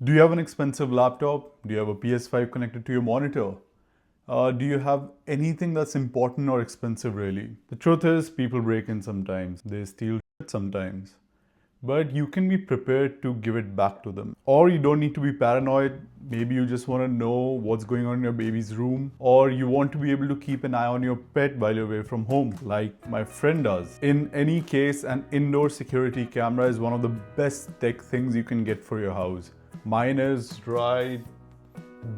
Do you have an expensive laptop? Do you have a PS5 connected to your monitor? Do you have anything that's important or expensive really? The truth is, people break in sometimes. They steal shit sometimes. But you can be prepared to give it back to them. Or you don't need to be paranoid. Maybe you just want to know what's going on in your baby's room. Or you want to be able to keep an eye on your pet while you're away from home, like my friend does. In any case, an indoor security camera is one of the best tech things you can get for your house. Mine is right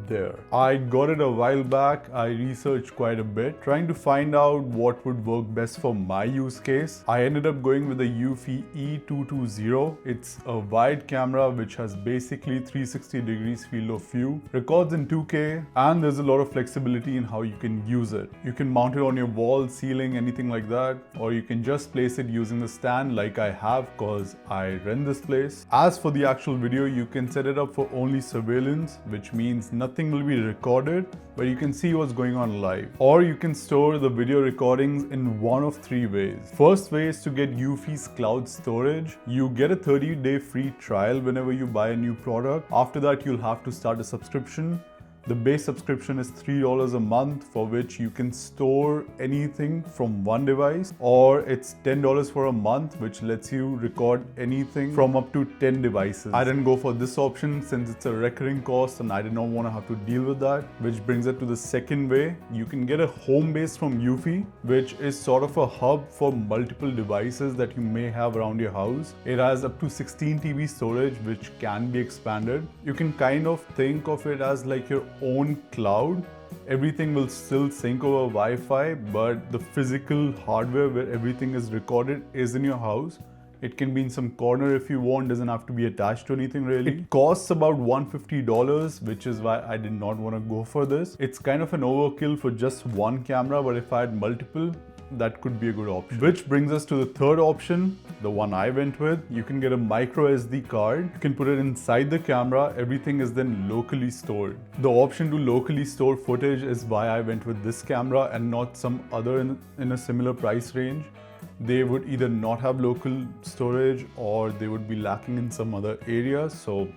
there. I got it a while back. I researched quite a bit, trying to find out what would work best for my use case. I ended up going with the Eufy E220. It's a wide camera which has basically 360 degrees field of view, records in 2K, and there's a lot of flexibility in how you can use it. You can mount it on your wall, ceiling, anything like that, or you can just place it using the stand like I have because I rent this place. As for the actual video, you can set it up for only surveillance, which means nothing will be recorded, but you can see what's going on live. Or you can store the video recordings in one of three ways. First way is to get Eufy's cloud storage. You get a 30-day free trial whenever you buy a new product. After that, you'll have to start a subscription. The base subscription is $3 a month, for which you can store anything from one device, or it's $10 for a month, which lets you record anything from up to 10 devices. I didn't go for this option since it's a recurring cost and I did not want to have to deal with that, which brings it to the second way. You can get a home base from Eufy, which is sort of a hub for multiple devices that you may have around your house. It has up to 16 TB storage, which can be expanded. You can kind of think of it as like your own cloud. Everything will still sync over Wi-Fi, but the physical hardware where everything is recorded is in your house. It can be in some corner if you want, doesn't have to be attached to anything really. It costs about $150, which is why I did not want to go for this. It's kind of an overkill for just one camera, but if I had multiple, that could be a good option. Which brings us to the third option, the one I went with. You can get a micro SD card. You can put it inside the camera. Everything is then locally stored. The option to locally store footage is why I went with this camera and not some other in a similar price range. They would either not have local storage or they would be lacking in some other areas. So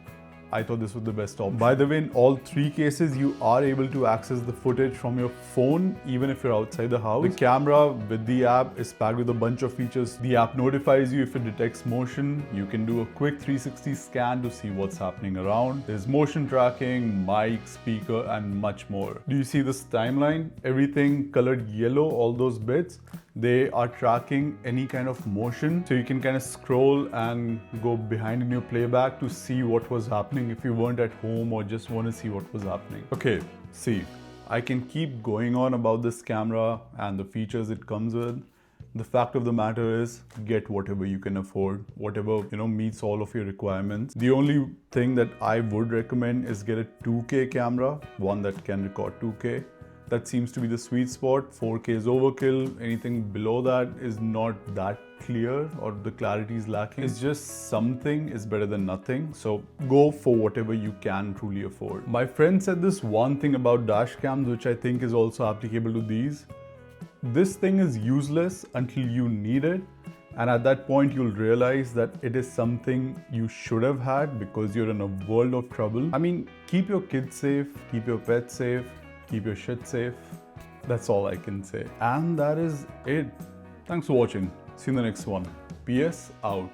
I thought this was the best option. By the way, in all three cases, you are able to access the footage from your phone, even if you're outside the house. The camera with the app is packed with a bunch of features. The app notifies you if it detects motion. You can do a quick 360 scan to see what's happening around. There's motion tracking, mic, speaker, and much more. Do you see this timeline? Everything colored yellow, all those bits, they are tracking any kind of motion. So you can kind of scroll and go behind in your playback to see what was happening if you weren't at home or just want to see what was happening. Okay, see, I can keep going on about this camera and the features it comes with. The fact of the matter is, get whatever you can afford, whatever, meets all of your requirements. The only thing that I would recommend is get a 2K camera, one that can record 2K. That seems to be the sweet spot. 4K is overkill. Anything below that is not that clear or the clarity is lacking. It's just something is better than nothing. So go for whatever you can truly afford. My friend said this one thing about dash cams, which I think is also applicable to these. This thing is useless until you need it. And at that point, you'll realize that it is something you should have had because you're in a world of trouble. I mean, keep your kids safe, keep your pets safe, keep your shit safe. That's all I can say. And that is it. Thanks for watching. See you in the next one. PS out.